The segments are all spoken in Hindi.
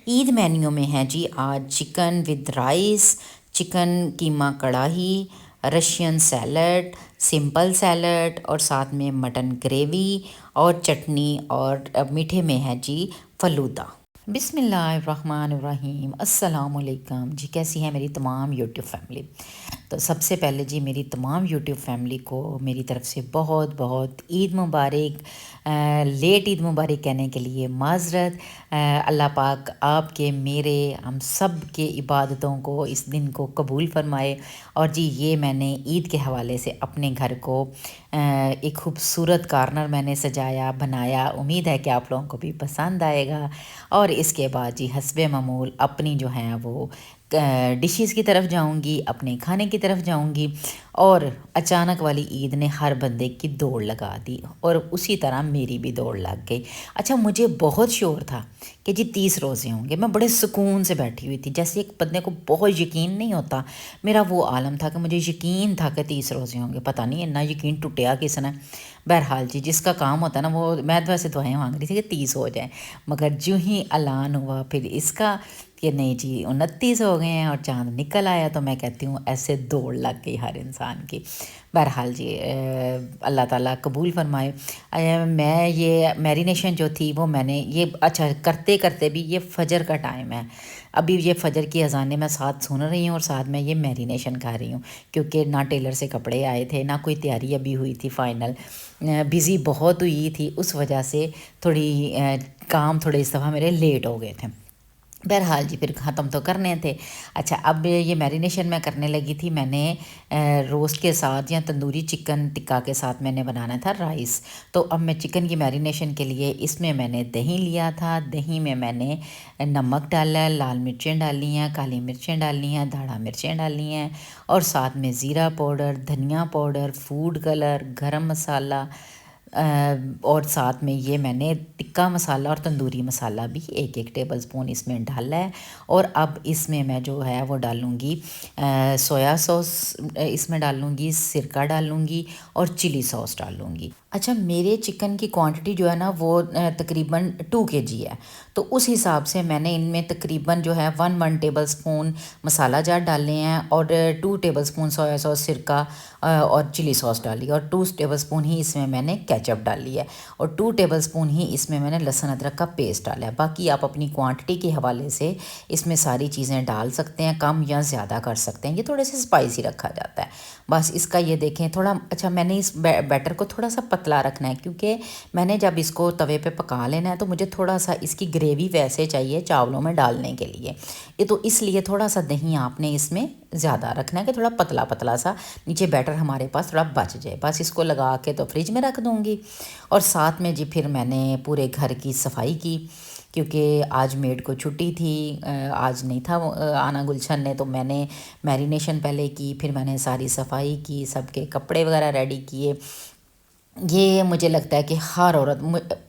ईद मेन्यू में है जी आज चिकन विद राइस, चिकन कीमा कढ़ाई, रशियन सैलड, सिंपल सैलड और साथ में मटन ग्रेवी और चटनी और मीठे में है जी फलूदा। बिस्मिल्लाहिर्रहमानिर्रहीम, अस्सलाम वालेकुम जी। कैसी है मेरी तमाम यूट्यूब फैमिली। तो सबसे पहले जी मेरी तमाम यूट्यूब फैमिली को मेरी तरफ़ से बहुत बहुत ईद मुबारक। लेट ईद मुबारक कहने के लिए माज़रत। अल्लाह पाक आपके मेरे हम सब के इबादतों को इस दिन को कबूल फ़रमाए। और जी ये मैंने ईद के हवाले से अपने घर को एक खूबसूरत कॉर्नर मैंने सजाया बनाया। उम्मीद है कि आप लोगों को भी पसंद आएगा। और इसके बाद जी हस्बे मामूल अपनी जो हैं वो डिशेस की तरफ जाऊंगी, अपने खाने की तरफ जाऊंगी। और अचानक वाली ईद ने हर बंदे की दौड़ लगा दी और उसी तरह मेरी भी दौड़ लग गई। अच्छा, मुझे बहुत शौर था कि जी 30 रोज़े होंगे। मैं बड़े सुकून से बैठी हुई थी, जैसे एक बंदे को बहुत यकीन नहीं होता, मेरा वो आलम था कि मुझे यकीन था कि 30 रोज़े होंगे। पता नहीं इतना यकीन टूटिया किसने। बहरहाल जी जिसका काम होता है ना, वो मैं तो वैसे दुआएं मांग रही थी कि 30 हो जाए, मगर जो ही ऐलान हुआ फिर इसका कि नहीं जी 29 हो गए हैं और चाँद निकल आया, तो मैं कहती हूँ ऐसे दौड़ लग गई हर इंसान की। बहरहाल जी अल्लाह ताला कबूल फरमाए। मैं ये मैरिनेशन जो थी वो मैंने ये अच्छा करते करते भी ये फ़जर का टाइम है, अभी ये फ़जर की अज़ानें मैं साथ सुन रही हूँ और साथ में ये मैरिनेशन कर रही हूँ, क्योंकि ना टेलर से कपड़े आए थे ना कोई तैयारी अभी हुई थी फ़ाइनल। बिज़ी बहुत हुई थी, उस वजह से थोड़ी काम थोड़े इस दफ़ा मेरे लेट हो गए थे। बहरहाल जी फिर ख़त्म तो करने थे। अच्छा, अब ये मैरिनेशन मैं करने लगी थी। मैंने रोस्ट के साथ या तंदूरी चिकन टिक्का के साथ मैंने बनाना था राइस। तो अब मैं चिकन की मैरिनेशन के लिए इसमें मैंने दही लिया था। दही में मैंने नमक डाला है, लाल मिर्चें डाली हैं, काली मिर्चें डाली हैं, दाढ़ा मिर्चें डाली हैं और साथ में ज़ीरा पाउडर, धनिया पाउडर, फूड कलर, गरम मसाला और साथ में ये मैंने टिक्का मसाला और तंदूरी मसाला भी एक एक टेबल स्पून इसमें डाला है। और अब इसमें मैं जो है वो डालूँगी सोया सॉस, इसमें डालूँगी सिरका डालूँगी और चिली सॉस डालूँगी। अच्छा, मेरे चिकन की क्वांटिटी जो है ना वो तकरीबन 2 केजी है, तो उस हिसाब से मैंने इनमें तकरीबन जो है 1 टेबल स्पून मसाला जार डाले हैं और 2 टेबल स्पून सोया सॉस, सिरका और चिली सॉस डाली और 2 टेबल स्पून ही इसमें मैंने केचप डाली है और 2 टेबल स्पून ही इसमें मैंने लहसुन अदरक का पेस्ट डाला है। बाकी आप अपनी क्वांटिटी के हवाले से इसमें सारी चीज़ें डाल सकते हैं, कम या ज़्यादा कर सकते हैं। ये थोड़े से स्पाइसी रखा जाता है बस। इसका ये देखें थोड़ा, अच्छा मैंने इस बैटर को थोड़ा सा पतला रखना है, क्योंकि मैंने जब इसको तवे पे पका लेना है तो मुझे थोड़ा सा इसकी ग्रेवी वैसे चाहिए चावलों में डालने के लिए। ये तो इसलिए थोड़ा सा दही आपने इसमें ज़्यादा रखना है कि थोड़ा पतला पतला सा नीचे बैटर हमारे पास थोड़ा बच जाए। बस इसको लगा के तो फ्रिज में रख दूँगी। और साथ में जी फिर मैंने पूरे घर की सफाई की, क्योंकि आज मेड को छुट्टी थी, आज नहीं था आना गुलशन ने। तो मैंने मैरिनेशन पहले की, फिर मैंने सारी सफाई की, सबके कपड़े वगैरह रेडी किए। ये मुझे लगता है कि हर औरत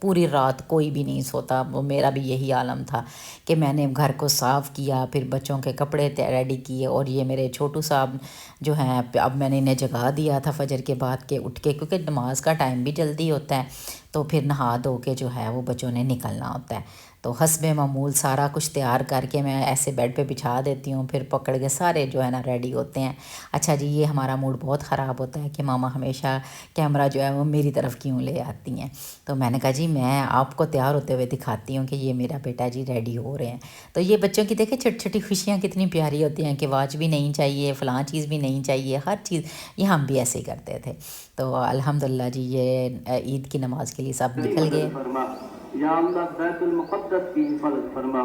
पूरी रात कोई भी नहीं सोता, वो मेरा भी यही आलम था कि मैंने घर को साफ़ किया, फिर बच्चों के कपड़े रेडी किए। और ये मेरे छोटू साहब जो हैं, अब मैंने इन्हें जगा दिया था फजर के बाद के उठ के, क्योंकि नमाज का टाइम भी जल्दी होता है, तो फिर नहा धो के जो है वो बच्चों ने निकलना होता है। तो हस्बे मामूल सारा कुछ तैयार करके मैं ऐसे बेड पे बिछा देती हूँ, फिर पकड़ के सारे जो है ना रेडी होते हैं। अच्छा जी, ये हमारा मूड बहुत ख़राब होता है कि मामा हमेशा कैमरा जो है वो मेरी तरफ क्यों ले आती हैं। तो मैंने कहा जी मैं आपको तैयार होते हुए दिखाती हूँ कि ये मेरा बेटा जी रेडी हो रहे हैं। तो ये बच्चों की देखें छोटी छोटी खुशियाँ कितनी प्यारी होती हैं कि वाच भी नहीं चाहिए, फ़लाँ चीज़ भी नहीं चाहिए, हर चीज़। ये हम भी ऐसे ही करते थे। तो अल्हम्दुलिल्लाह जी ये ईद की नमाज़ के लिए सब निकल गए। या अल्लाह बैतुल मुक़द्दस की हिफाज़त फरमा,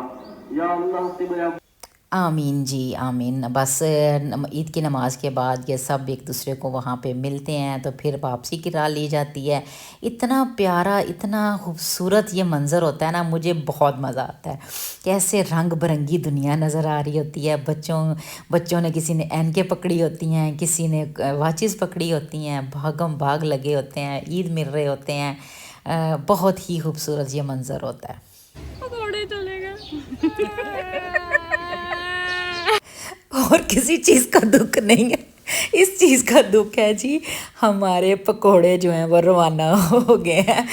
या अल्लाह क़िबला। आमीन जी आमीन। बस ईद की नमाज़ के बाद ये सब एक दूसरे को वहाँ पे मिलते हैं, तो फिर वापसी की राह ली जाती है। इतना प्यारा, इतना खूबसूरत ये मंज़र होता है ना, मुझे बहुत मज़ा आता है। कैसे रंग बिरंगी दुनिया नज़र आ रही होती है। बच्चों ने, किसी ने ऐनकें पकड़ी होती हैं, किसी ने वाचिस पकड़ी होती हैं, भागम भाग लगे होते हैं, ईद मिल रहे होते हैं। बहुत ही खूबसूरत ये मंज़र होता है। पकौड़े चलेगा और किसी चीज़ का दुख नहीं है इस चीज़ का दुख है जी, हमारे पकोड़े जो हैं वो रवाना हो गए हैं।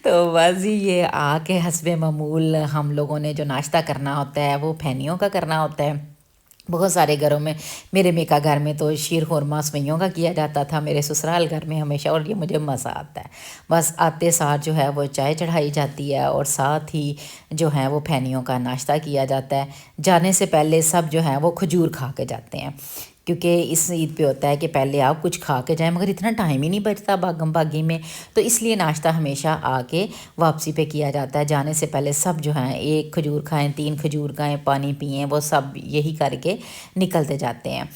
तो बस जी ये आके हस्बे मामूल हम लोगों ने जो नाश्ता करना होता है वो फैनियों का करना होता है। बहुत सारे घरों में, मेरे मेका घर में तो शीर खुरमा सवैयों का किया जाता था, मेरे ससुराल घर में हमेशा, और ये मुझे मज़ा आता है। बस आते साथ जो है वो चाय चढ़ाई जाती है और साथ ही जो है वो फैनियों का नाश्ता किया जाता है। जाने से पहले सब जो है वो खजूर खा के जाते हैं, क्योंकि इस ईद पे होता है कि पहले आप कुछ खा के जाएं, मगर इतना टाइम ही नहीं बचता भागम भागी में, तो इसलिए नाश्ता हमेशा आके वापसी पे किया जाता है। जाने से पहले सब जो हैं एक खजूर खाएं, 3 खजूर खाएं, पानी पिएं, वो सब यही करके निकलते जाते हैं।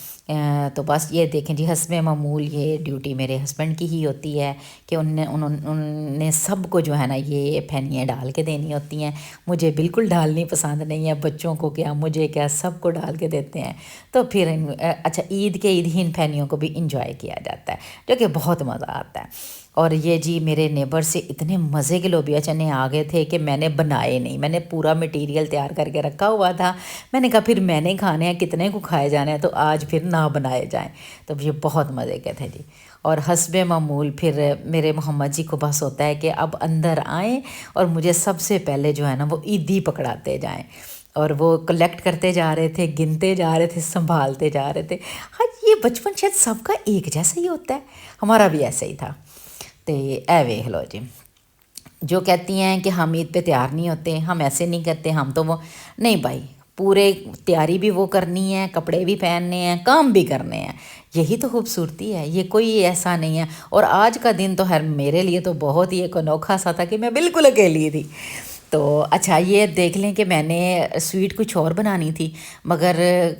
तो बस ये देखें जी, हस्बे मामूल ये ड्यूटी मेरे हस्बैंड की ही होती है कि उनने सबको जो है ना ये फैनियाँ डाल के देनी होती हैं। मुझे बिल्कुल डालनी पसंद नहीं है, बच्चों को क्या मुझे क्या सबको डाल के देते हैं। तो फिर अच्छा ईद के ईद ही इन फैनियों को भी इंजॉय किया जाता है, जो कि बहुत मज़ा आता है। और ये जी मेरे नेबर से इतने मज़े के लोबिया चने आ गए थे कि मैंने बनाए नहीं, मैंने पूरा मटेरियल तैयार करके रखा हुआ था। मैंने कहा फिर मैंने खाने हैं, कितने को खाए जाने हैं, तो आज फिर ना बनाए जाएं। तो ये बहुत मज़े के थे जी। और हस्बे मामूल फिर मेरे मोहम्मद जी को बस होता है कि अब अंदर आएँ और मुझे सबसे पहले जो है ना वो ईदी पकड़ाते जाएँ, और वो कलेक्ट करते जा रहे थे, गिनते जा रहे थे, संभालते जा रहे थे। हाँ, ये बचपन शायद सबका एक जैसा ही होता है, हमारा भी ऐसा ही था। तो ए वेख लो जी, जो कहती हैं कि हम ईद पे तैयार नहीं होते, हम ऐसे नहीं करते, हम तो वो नहीं भाई, पूरे तैयारी भी वो करनी है, कपड़े भी पहनने हैं, काम भी करने हैं। यही तो खूबसूरती है, ये कोई ऐसा नहीं है। और आज का दिन तो हर मेरे लिए तो बहुत ही एक अनोखा सा था कि मैं बिल्कुल अकेली थी। तो अच्छा ये देख लें कि मैंने स्वीट कुछ और बनानी थी, मगर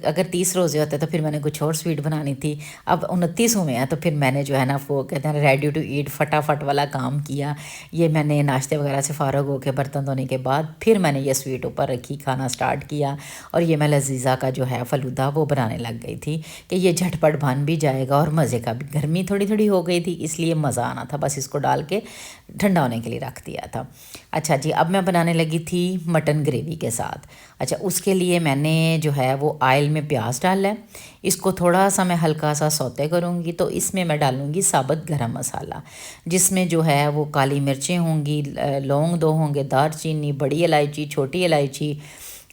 अगर 30 रोज़े होते तो फिर मैंने कुछ और स्वीट बनानी थी। अब 29 हुए हैं, तो फिर मैंने जो है ना वो कहते हैं रेडी टू ईट फटाफट वाला काम किया। ये मैंने नाश्ते वगैरह से फ़ारग होकर बर्तन धोने के बाद फिर मैंने ये स्वीट ऊपर रखी, खाना स्टार्ट किया। और ये मैं लजीज़ा का जो है फ़लूदा वो बनाने लग गई थी कि ये झटपट बन भी जाएगा और मज़े का भी। गर्मी थोड़ी थोड़ी हो गई थी, इसलिए मज़ा आना था, बस इसको डाल के ठंडा होने के लिए रख दिया था। अच्छा जी, अब मैं बनाने लगी थी मटन ग्रेवी के साथ। अच्छा, उसके लिए मैंने जो है वो ऑयल में प्याज डाला है, इसको थोड़ा सा मैं हल्का सा सौते करूँगी। तो इसमें मैं डालूँगी साबुत गरम मसाला, जिसमें जो है वो काली मिर्चें होंगी, लौंग 2 होंगे, दारचीनी, बड़ी इलायची, छोटी इलायची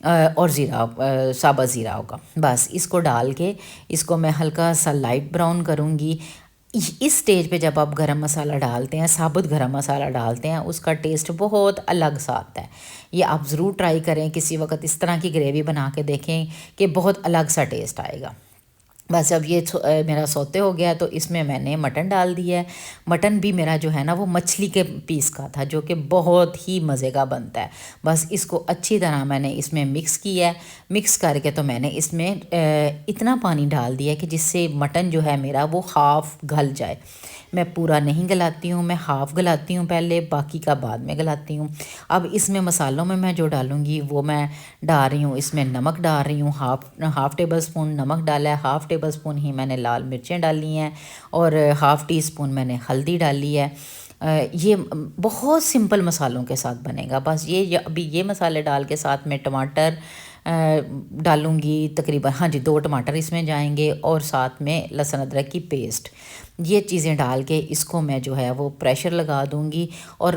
और ज़ीरा, साबुत ज़ीरा होगा। बस इसको डाल के इसको मैं हल्का सा लाइट ब्राउन करूँगी। इस स्टेज पे जब आप गरम मसाला डालते हैं, साबुत गरम मसाला डालते हैं, उसका टेस्ट बहुत अलग सा आता है। ये आप ज़रूर ट्राई करें, किसी वक्त इस तरह की ग्रेवी बना के देखें कि बहुत अलग सा टेस्ट आएगा। बस जब ये मेरा सौते हो गया तो इसमें मैंने मटन डाल दिया है। मटन भी मेरा जो है ना वो मछली के पीस का था, जो कि बहुत ही मज़े का बनता है। बस इसको अच्छी तरह मैंने इसमें मिक्स किया है। मिक्स करके तो मैंने इसमें इतना पानी डाल दिया कि जिससे मटन जो है मेरा वो हाफ़ गल जाए। मैं पूरा नहीं गलाती हूँ, मैं हाफ़ गलाती हूँ पहले, बाकी का बाद में गलाती हूँ। अब इसमें मसालों में मैं जो डालूँगी वो मैं डाल रही हूँ, इसमें नमक डाल रही हूँ, हाफ़ टेबल स्पून नमक डाला है, हाफ़ टेबल स्पून ही मैंने लाल मिर्चें डाली हैं, और हाफ़ टी स्पून मैंने हल्दी डाली है। ये बहुत सिंपल मसालों के साथ बनेगा। बस ये अभी ये मसाले डाल के साथ में टमाटर डालूँगी तकरीबन, हाँ जी 2 टमाटर इसमें जाएंगे, और साथ में लहसुन अदरक की पेस्ट। ये चीज़ें डाल के इसको मैं जो है वो प्रेशर लगा दूँगी, और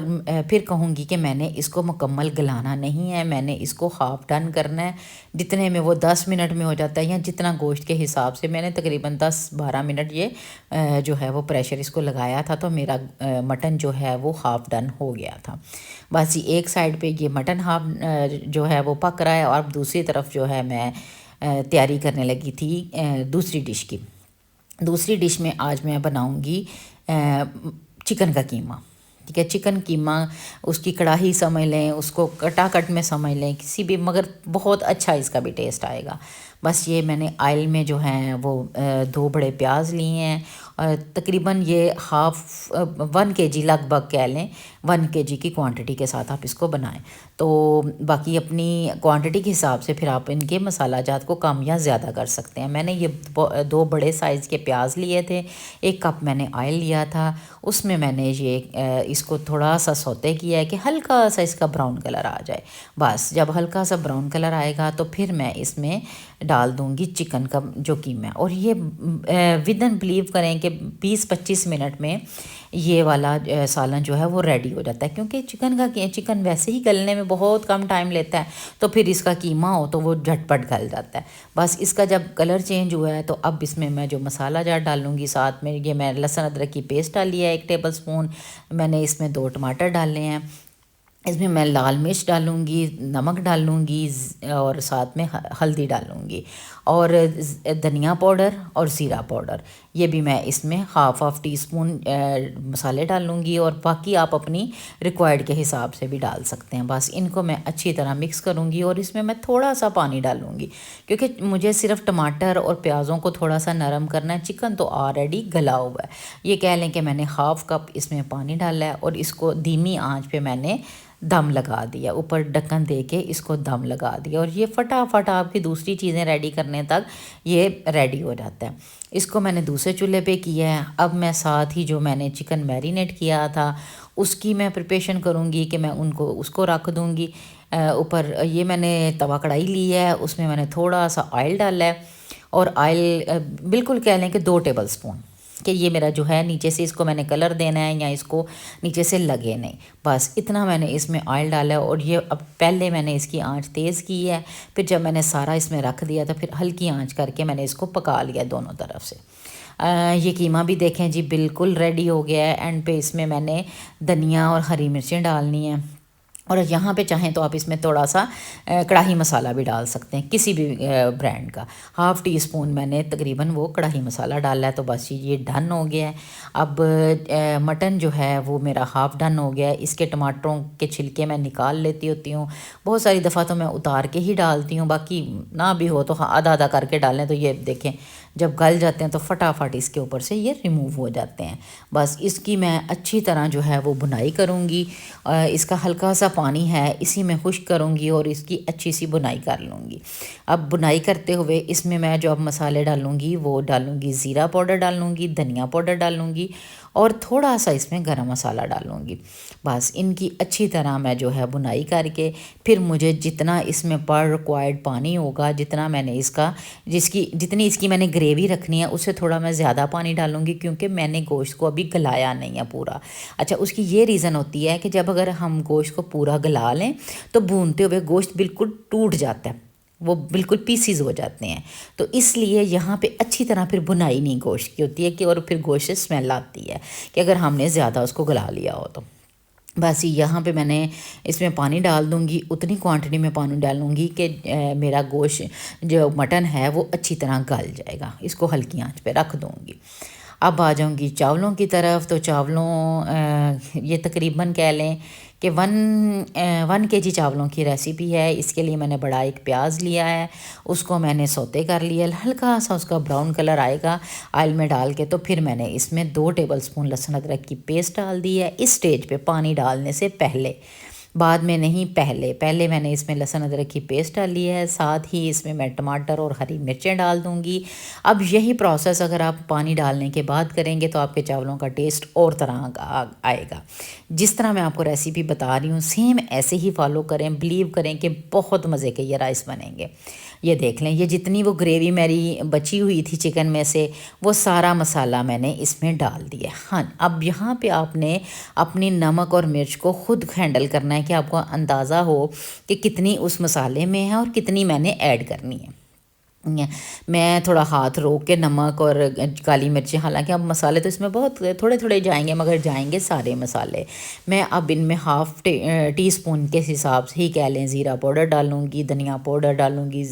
फिर कहूँगी कि मैंने इसको मुकम्मल गलाना नहीं है, मैंने इसको हाफ़ डन करना है। जितने में वो 10 मिनट में हो जाता है, या जितना गोश्त के हिसाब से मैंने तकरीबन 10-12 मिनट ये जो है वो प्रेशर इसको लगाया था, तो मेरा मटन जो है वो हाफ़ डन हो गया था। बस एक साइड पे ये मटन हाफ जो है वो पक रहा है, और दूसरी तरफ जो है मैं तैयारी करने लगी थी दूसरी डिश की। दूसरी डिश में आज मैं बनाऊंगी चिकन का कीमा। ठीक है, चिकन कीमा, उसकी कढ़ाई समझ लें, उसको कटाकट में समझ लें किसी भी, मगर बहुत अच्छा इसका भी टेस्ट आएगा। बस ये मैंने ऑयल में जो है वो 2 बड़े प्याज लिए हैं, और तकरीबन ये 1 kg लगभग कह लें, 1 kg की क्वांटिटी के साथ आप इसको बनाएं। तो बाकी अपनी क्वांटिटी के हिसाब से फिर आप इनके मसाला जात को कम या ज़्यादा कर सकते हैं। मैंने ये 2 बड़े साइज़ के प्याज लिए थे, 1 कप मैंने ऑयल लिया था, उसमें मैंने ये इसको थोड़ा सा सौते किया है कि हल्का सा इसका ब्राउन कलर आ जाए। बस जब हल्का सा ब्राउन कलर आएगा तो फिर मैं इसमें डाल दूँगी चिकन का जो कीमा है, और ये विदन बिलीव करें कि 20-25 मिनट में ये वाला सालन जो है वो रेडी हो जाता है, क्योंकि चिकन वैसे ही गलने में बहुत कम टाइम लेता है, तो फिर इसका कीमा हो तो वो झटपट गल जाता है। बस इसका जब कलर चेंज हुआ है तो अब इसमें मैं जो मसाला जार डालूँगी, साथ में ये मैं लहसुन अदरक की पेस्ट डाली है 1 टेबल स्पून, मैंने इसमें 2 टमाटर डाले हैं, इसमें मैं लाल मिर्च डालूँगी, नमक डालूँगी और साथ में हल्दी डालूँगी, और धनिया पाउडर और ज़ीरा पाउडर, ये भी मैं इसमें हाफ़ टी स्पून मसाले डालूँगी, और बाकी आप अपनी रिक्वायर्ड के हिसाब से भी डाल सकते हैं। बस इनको मैं अच्छी तरह मिक्स करूँगी, और इसमें मैं थोड़ा सा पानी डालूँगी, क्योंकि मुझे सिर्फ टमाटर और प्याज़ों को थोड़ा सा नरम करना है, चिकन तो ऑलरेडी गला हुआ है। ये कह लें कि मैंने हाफ़ कप इसमें पानी डाला है, और इसको धीमी आंच पे मैंने दम लगा दिया, ऊपर ढक्कन दे के इसको दम लगा दिया, और ये फटाफट आपकी दूसरी चीज़ें रेडी करने तक ये रेडी हो जाता है। इसको मैंने दूसरे चूल्हे पे किया है। अब मैं साथ ही जो मैंने चिकन मैरिनेट किया था उसकी मैं प्रिपरेशन करूँगी कि मैं उसको रख दूँगी ऊपर। ये मैंने तवा कढ़ाई ली है, उसमें मैंने थोड़ा सा ऑयल डाला है, और ऑयल बिल्कुल कह लें कि 2 टेबल स्पून, कि ये मेरा जो है नीचे से इसको मैंने कलर देना है या इसको नीचे से लगे नहीं, बस इतना मैंने इसमें ऑयल डाला है। और ये अब पहले मैंने इसकी आंच तेज़ की है, फिर जब मैंने सारा इसमें रख दिया तो फिर हल्की आंच करके मैंने इसको पका लिया दोनों तरफ से। ये कीमा भी देखें जी बिल्कुल रेडी हो गया है। एंड पे इसमें मैंने धनिया और हरी मिर्चें डालनी है, और यहाँ पे चाहें तो आप इसमें थोड़ा सा कढ़ाई मसाला भी डाल सकते हैं, किसी भी ब्रांड का। हाफ़ टी स्पून मैंने तकरीबन वो कढ़ाई मसाला डाला है। तो बस ये डन हो गया है। अब मटन जो है वो मेरा हाफ़ डन हो गया है। इसके टमाटरों के छिलके मैं निकाल लेती होती हूँ, बहुत सारी दफ़ा तो मैं उतार के ही डालती हूँ, बाकी ना भी हो तो आधा आधा करके डालें, तो ये देखें जब गल जाते हैं तो फटाफट इसके ऊपर से ये रिमूव हो जाते हैं। बस इसकी मैं अच्छी तरह जो है वो बुनाई करूँगी, इसका हल्का सा पानी है इसी में खुश्क करूँगी, और इसकी अच्छी सी बुनाई कर लूँगी। अब बुनाई करते हुए इसमें मैं जो अब मसाले डालूँगी वो डालूँगी, ज़ीरा पाउडर डालूँगी, धनिया पाउडर डालूँगी, और थोड़ा सा इसमें गरम मसाला डालूँगी। बस इनकी अच्छी तरह मैं जो है बुनाई करके, फिर मुझे जितना इसमें पर रिक्वायर्ड पानी होगा, जितना मैंने जितनी इसकी मैंने ग्रेवी रखनी है उससे थोड़ा मैं ज़्यादा पानी डालूँगी, क्योंकि मैंने गोश्त को अभी गलाया नहीं है पूरा। अच्छा, उसकी ये रीज़न होती है कि जब अगर हम गोश्त को पूरा गला लें तो भूनते हुए गोश्त बिल्कुल टूट जाता है, वो बिल्कुल पीसीज हो जाते हैं। तो इसलिए यहाँ पे अच्छी तरह फिर बुनाई नहीं गोश्त की होती है कि, और फिर गोश्त से स्मेल आती है कि अगर हमने ज़्यादा उसको गला लिया हो तो। बस यहाँ पे मैंने इसमें पानी डाल दूँगी, उतनी क्वांटिटी में पानी डालूँगी कि मेरा गोश्त जो मटन है वो अच्छी तरह गल जाएगा। इसको हल्की आंच पे रख दूँगी। अब आ जाऊँगी चावलों की तरफ। तो चावलों ये तकरीबन कह लें कि 1 kg चावलों की रेसिपी है। इसके लिए मैंने बड़ा एक प्याज लिया है, उसको मैंने सौते कर लिया, हल्का सा उसका ब्राउन कलर आएगा ऑयल में डाल के, तो फिर मैंने इसमें 2 टेबल स्पून लहसुन अदरक की पेस्ट डाल दी है। इस स्टेज पे पानी डालने से पहले, बाद में नहीं, पहले मैंने इसमें लहसुन अदरक की पेस्ट डाली है, साथ ही इसमें मैं टमाटर और हरी मिर्चें डाल दूँगी। अब यही प्रोसेस अगर आप पानी डालने के बाद करेंगे तो आपके चावलों का टेस्ट और तरह का आएगा। जिस तरह मैं आपको रेसिपी बता रही हूँ सेम ऐसे ही फॉलो करें, बिलीव करें कि बहुत मज़े के ये राइस बनेंगे। ये देख लें, ये जितनी वो ग्रेवी मेरी बची हुई थी चिकन में से, वो सारा मसाला मैंने इसमें डाल दिया। हाँ, अब यहाँ पे आपने अपनी नमक और मिर्च को खुद हैंडल करना है कि आपको अंदाज़ा हो कि कितनी उस मसाले में है और कितनी मैंने ऐड करनी है। मैं थोड़ा हाथ रोक के नमक और काली मिर्ची, हालांकि अब मसाले तो इसमें बहुत थोड़े थोड़े जाएंगे मगर जाएंगे सारे मसाले। मैं अब इनमें हाफ़ टी स्पून के हिसाब से ही कह लें ज़ीरा पाउडर डालूँगी, धनिया पाउडर डालूँगी,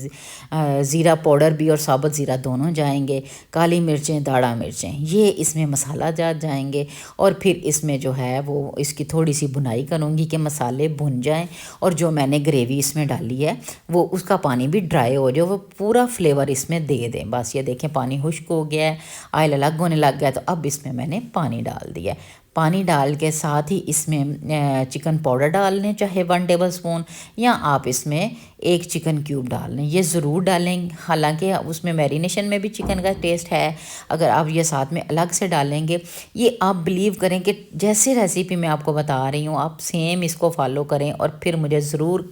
ज़ीरा पाउडर भी और साबुत ज़ीरा दोनों जाएंगे, काली मिर्चें, दाढ़ा मिर्चें, ये इसमें मसाला जाएंगे। और फिर इसमें जो है वो इसकी थोड़ी सी भुनाई करूँगी कि मसाले भुन जाएँ, और जो मैंने ग्रेवी इसमें डाली है वो उसका पानी भी ड्राई हो जाए, वो पूरा फ्लेवर इसमें दे दें। बस ये देखें पानी खुश्क हो गया है, ऑयल अलग होने लग गया, तो अब इसमें मैंने पानी डाल दिया। पानी डाल के साथ ही इसमें चिकन पाउडर डाल लें, चाहे 1 टेबल स्पून, या आप इसमें एक चिकन क्यूब डाल लें, ये ज़रूर डालें। हालांकि उसमें मैरिनेशन में भी चिकन का टेस्ट है, अगर आप ये साथ में अलग से डालेंगे, ये आप बिलीव करें कि जैसे रेसिपी मैं आपको बता रही हूँ आप सेम इसको फॉलो करें और फिर मुझे ज़रूर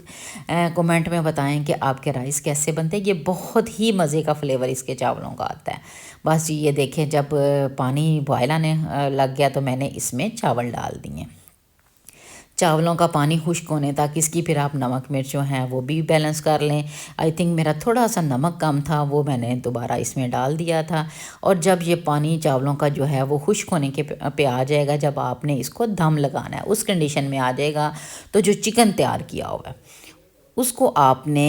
कमेंट में बताएं कि आपके राइस कैसे बनते हैं। ये बहुत ही मज़े का फ्लेवर इसके चावलों का आता है। बस जी ये देखें, जब पानी बॉयल आने लग गया तो मैंने इसमें चावल डाल दिए। चावलों का पानी खुश्क होने तक इसकी फिर आप नमक मिर्च जो हैं वो भी बैलेंस कर लें। आई थिंक मेरा थोड़ा सा नमक कम था, वो मैंने दोबारा इसमें डाल दिया था। और जब ये पानी चावलों का जो है वो खुश्क होने के पे आ जाएगा, जब आपने इसको दम लगाना है उस कंडीशन में आ जाएगा, तो जो चिकन तैयार किया हुआ है उसको आपने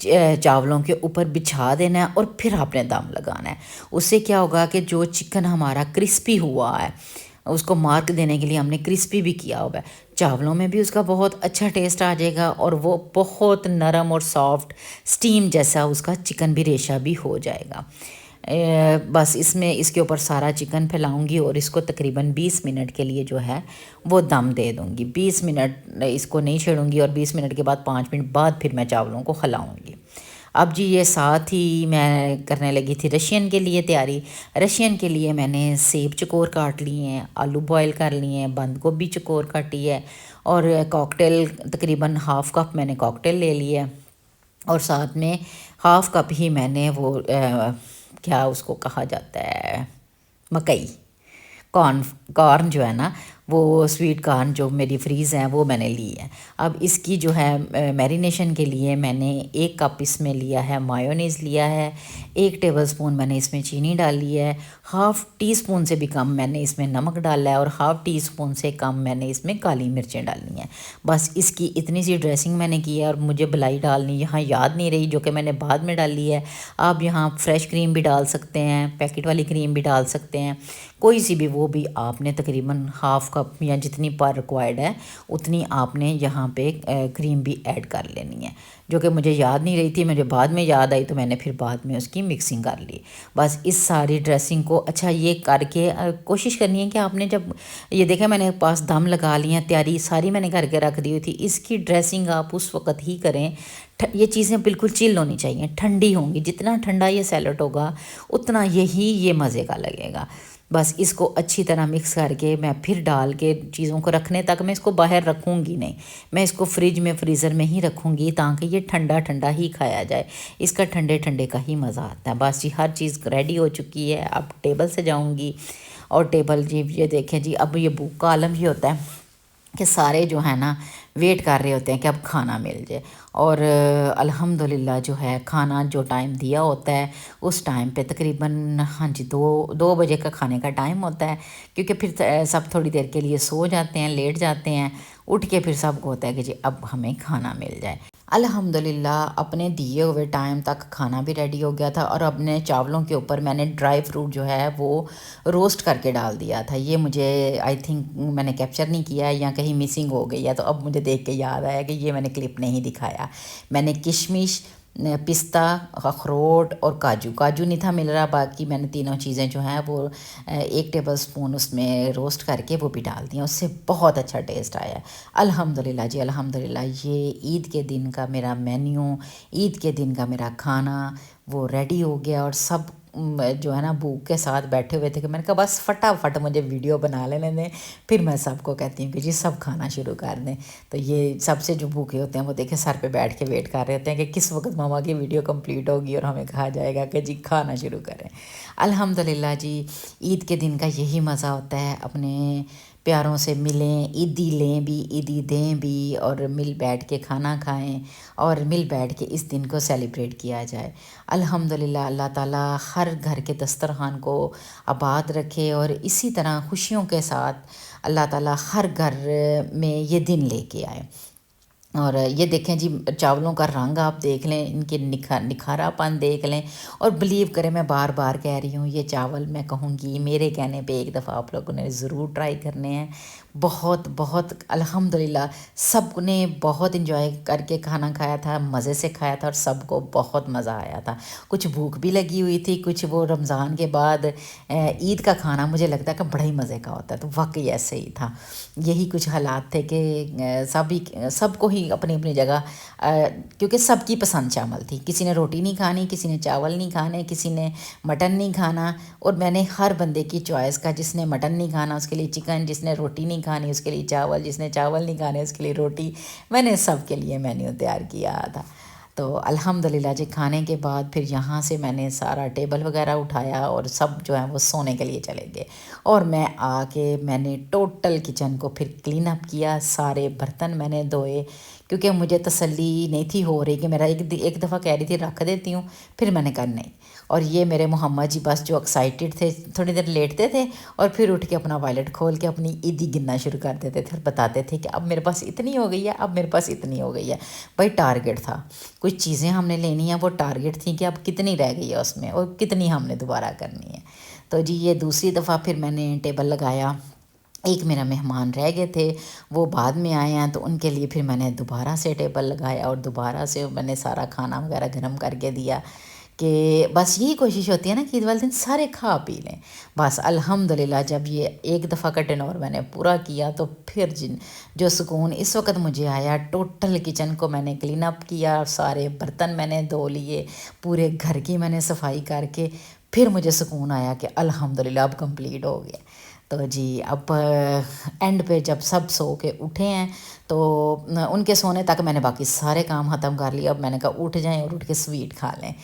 चावलों के ऊपर बिछा देना है और फिर आपने दम लगाना है। उससे क्या होगा कि जो चिकन हमारा क्रिस्पी हुआ है उसको मार्क देने के लिए हमने क्रिस्पी भी किया हुआ है, चावलों में भी उसका बहुत अच्छा टेस्ट आ जाएगा और वो बहुत नरम और सॉफ्ट स्टीम जैसा उसका चिकन भी रेशा भी हो जाएगा। बस इसमें इसके ऊपर सारा चिकन फैलाऊंगी और इसको तकरीबन 20 मिनट के लिए जो है वो दम दे दूंगी। 20 मिनट इसको नहीं छेड़ूंगी और 20 मिनट के बाद 5 मिनट बाद फिर मैं चावलों को खिलाऊंगी। अब जी ये साथ ही मैं करने लगी थी रशियन के लिए तैयारी। रशियन के लिए मैंने सेब चकोर काट लिए हैं, आलू बॉयल कर लिए हैं, बंद गोभी चकोर काटी है और कॉकटेल तकरीबन हाफ़ कप मैंने कॉकटेल ले लिया है और साथ में हाफ़ कप ही मैंने वो क्या उसको कहा जाता है, मकई, कॉर्न, कॉर्न जो है ना वो स्वीट कॉर्न जो मेरी फ्रीज़ हैं वो मैंने ली है। अब इसकी जो है मैरिनेशन के लिए मैंने 1 कप इसमें लिया है मायोनीज़ लिया है, 1 टेबलस्पून मैंने इसमें चीनी डाली है, हाफ़ टी स्पून से भी कम मैंने इसमें नमक डाला है और हाफ़ टी स्पून से कम मैंने इसमें काली मिर्चें डाली हैं। बस इसकी इतनी सी ड्रेसिंग मैंने की है और मुझे मलाई डालनी यहाँ याद नहीं रही, जो कि मैंने बाद में डाली है। आप यहाँ फ्रेश क्रीम भी डाल सकते हैं, पैकेट वाली क्रीम भी डाल सकते हैं, कोई सी भी, वो भी आपने तकरीबन हाफ़ कप या जितनी पर रिक्वायर्ड है उतनी आपने यहाँ पे क्रीम भी ऐड कर लेनी है, जो कि मुझे याद नहीं रही थी, मुझे बाद में याद आई तो मैंने फिर बाद में उसकी मिक्सिंग कर ली। बस इस सारी ड्रेसिंग को अच्छा ये करके कोशिश करनी है कि आपने जब ये देखा मैंने पास दम लगा लिया, तैयारी सारी मैंने करके रख दी हुई थी, इसकी ड्रेसिंग आप उस वक़्त ही करें। ये चीज़ें बिल्कुल चिल होनी चाहिए, ठंडी होंगी, जितना ठंडा ये सैलड होगा उतना ये मज़े का लगेगा। बस इसको अच्छी तरह मिक्स करके मैं फिर डाल के चीज़ों को रखने तक मैं इसको बाहर रखूँगी नहीं, मैं इसको फ्रिज में फ्रीज़र में ही रखूँगी ताकि ये ठंडा ठंडा ही खाया जाए, इसका ठंडे ठंडे का ही मज़ा आता है। बस जी हर चीज़ रेडी हो चुकी है, अब टेबल से जाऊँगी और टेबल जी ये देखें जी, अब ये भूख का आलम ही होता है कि सारे जो है ना वेट कर रहे होते हैं कि अब खाना मिल जाए और अल्हम्दुलिल्लाह जो है खाना जो टाइम दिया होता है उस टाइम पे तकरीबन हाँ जी 2 बजे का खाने का टाइम होता है, क्योंकि फिर सब थोड़ी देर के लिए सो जाते हैं, लेट जाते हैं, उठ के फिर सबको होता है कि जी अब हमें खाना मिल जाए। अल्हम्दुलिल्लाह अपने दिए हुए टाइम तक खाना भी रेडी हो गया था और अपने चावलों के ऊपर मैंने ड्राई फ्रूट जो है वो रोस्ट करके डाल दिया था। ये मुझे आई थिंक मैंने कैप्चर नहीं किया है या कहीं मिसिंग हो गई है, तो अब मुझे देख के याद आया कि ये मैंने क्लिप नहीं दिखाया। मैंने किशमिश, पिस्ता, अखरोट और काजू, काजू नहीं था मिल रहा, बाकी मैंने तीनों चीज़ें जो हैं वो 1 टेबलस्पून उसमें रोस्ट करके वो भी डाल दिया, उससे बहुत अच्छा टेस्ट आया। अल्हम्दुलिल्लाह जी अल्हम्दुलिल्लाह। ये ईद के दिन का मेरा मेन्यू, ईद के दिन का मेरा खाना वो रेडी हो गया और सब जो है ना भूख के साथ बैठे हुए थे कि मैंने कहा बस फटाफट मुझे वीडियो बना लेने दें, फिर मैं सबको कहती हूँ कि जी सब खाना शुरू कर दें। तो ये सबसे जो भूखे होते हैं वो देखे सर पे बैठ के वेट कर रहे होते हैं कि किस वक्त मामा की वीडियो कंप्लीट होगी और हमें कहा जाएगा कि जी खाना शुरू करें। अल्हम्दुलिल्लाह जी ईद के दिन का यही मज़ा होता है, अपने प्यारों से मिलें, ईदी लें भी, ईदी दें भी और मिल बैठ के खाना खाएं और मिल बैठ के इस दिन को सेलिब्रेट किया जाए। अल्हम्दुलिल्लाह अल्लाह ताला हर घर के दस्तरखान को आबाद रखे और इसी तरह खुशियों के साथ अल्लाह ताला हर घर में ये दिन लेके आए। और ये देखें जी चावलों का रंग आप देख लें, इनके निखारापन देख लें और बिलीव करें मैं बार बार कह रही हूँ ये चावल मैं कहूँगी मेरे कहने पे एक दफ़ा आप लोगों ने ज़रूर ट्राई करने हैं। बहुत बहुत अल्हम्दुलिल्लाह सबने बहुत इन्जॉय करके खाना खाया था, मज़े से खाया था और सबको बहुत मज़ा आया था। कुछ भूख भी लगी हुई थी, कुछ वो रमज़ान के बाद ईद का खाना मुझे लगता है कि बड़ा ही मज़े का होता है, तो वाक़ई ऐसे ही था। यही कुछ हालात थे कि सभी सबको ही अपनी-अपनी जगह क्योंकि सबकी पसंद शामिल थी। किसी ने रोटी नहीं खानी, किसी ने चावल नहीं खाने, किसी ने मटन नहीं खाना और मैंने हर बंदे की चॉइस का, जिसने मटन नहीं खाना उसके लिए चिकन, जिसने रोटी नहीं खानी उसके लिए चावल, जिसने चावल नहीं खाने उसके लिए रोटी, मैंने सब के लिए मेन्यू तैयार किया था। तो अल्हम्दुलिल्लाह जी खाने के बाद फिर यहाँ से मैंने सारा टेबल वगैरह उठाया और सब जो है वो सोने के लिए चले गए और मैं आके मैंने टोटल किचन को फिर क्लीन अप किया, सारे बर्तन मैंने धोए क्योंकि मुझे तसल्ली नहीं थी हो रही कि मेरा एक दफ़ा कह रही थी रख देती हूँ, फिर मैंने कहा नहीं। और ये मेरे मोहम्मद जी बस जो एक्साइटेड थे थोड़ी देर लेटते थे और फिर उठ के अपना वॉलेट खोल के अपनी ईदी गिनना शुरू कर देते थे और बताते थे कि अब मेरे पास इतनी हो गई है, अब मेरे पास इतनी हो गई है। भाई टारगेट था, कुछ चीज़ें हमने लेनी है, वो टारगेट थी कि अब कितनी रह गई है उसमें और कितनी हमने दोबारा करनी है। तो जी ये दूसरी दफ़ा फिर मैंने टेबल लगाया। एक मेरा मेहमान रह गए थे, वो बाद में आए हैं, तो उनके लिए फिर मैंने दोबारा से टेबल लगाया और दोबारा से मैंने सारा खाना वगैरह गर्म करके दिया कि बस यही कोशिश होती है ना कि ईद वाले दिन सारे खा पी लें। बस अल्हम्दुलिल्लाह जब ये एक दफ़ा का टर्नओवर मैंने पूरा किया तो फिर जिन जो सुकून इस वक्त मुझे आया, टोटल किचन को मैंने क्लीन अप किया, सारे बर्तन मैंने धो लिए, पूरे घर की मैंने सफाई करके फिर मुझे सुकून आया कि अल्हम्दुलिल्लाह अब कंप्लीट हो गया। तो जी अब एंड पे जब सब सो के उठे हैं तो उनके सोने तक मैंने बाकी सारे काम ख़त्म कर लिए। अब मैंने कहा उठ जाएं और उठ के स्वीट खा लें।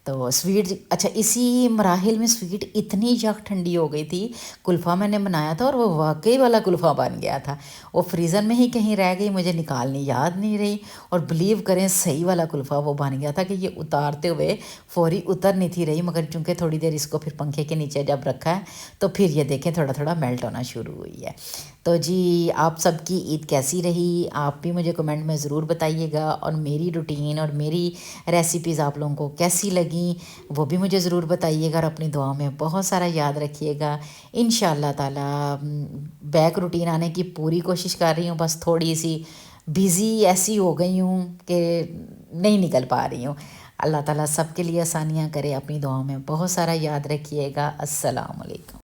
तो स्वीट अच्छा इसी मराहिल में स्वीट इतनी जग ठंडी हो गई थी, कुल्फ़ा मैंने बनाया था और वो वाकई वाला कुल्फ़ा बन गया था। वो फ्रीज़र में ही कहीं रह गई, मुझे निकालनी याद नहीं रही और बिलीव करें सही वाला कुल्फ़ा वो बन गया था कि ये उतारते हुए फ़ौरी उतर नहीं थी रही, मगर चूँकि थोड़ी देर इसको फिर पंखे के नीचे जब रखा है तो फिर ये देखें थोड़ा थोड़ा मेल्ट होना शुरू हुई है। तो जी आप सबकी ईद कैसी रही, आप भी मुझे कमेंट में ज़रूर बताइएगा और मेरी रूटीन और मेरी रेसिपीज़ आप लोगों को कैसी लगी वो भी मुझे ज़रूर बताइएगा और अपनी दुआ में बहुत सारा याद रखिएगा। इंशाअल्लाह ताला बैक रूटीन आने की पूरी कोशिश कर रही हूँ, बस थोड़ी सी बिज़ी ऐसी हो गई हूँ कि नहीं निकल पा रही हूँ। अल्लाह ताला सबके लिए आसानियाँ करे, अपनी दुआ में बहुत सारा याद रखिएगा। अस्सलाम वालेकुम।